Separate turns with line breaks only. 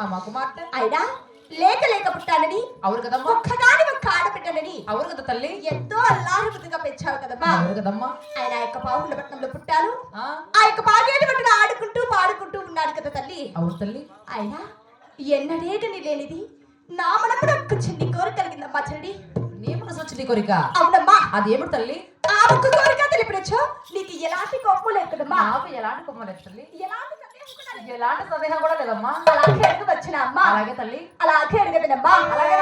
అమ్మ కుమార్తె
అయినా లేక లేక పుట్టానని
అవును కదమ్మా.
ఒక్కగాని ఒక్క ఆడబిడ్డనని
అవును కదా తల్లి.
ఎంతో అల్లాహబుద్ధిగా పెంచావు కదమ్మా.
అవును కదమ్మా.
ఆయన యొక్క పావులపట్నంలో పుట్టాను.
ఆ
యొక్క పాగేటి పట్టున ఆడుకుంటూ పాడుకుంటూ ఉన్నాడు కదా తల్లి.
అవును తల్లి.
ఆయన ఎన్నడేటని లేనిది నా మనప్పుడు ఒక్క చిన్ని కోరిక కలిగిందమ్మా చెల్లి.
నీ మనసు వచ్చింది కోరిక?
అవునమ్మా.
అది ఏమిటి తల్లి?
ఆ ఒక్క కోరిక తెలిపినచ్చో నీకు ఎలాంటి కోపం లేకదమ్మా.
నాకు ఎలాంటి కోపం లేదు తల్లి.
ఎలాంటి
సందేహం కూడా లేదమ్మా.
అలాగే అడుగు వచ్చిన అమ్మా.
అలాగే తల్లి.
అలాగే అడుగుదమ్మా.
అలాగే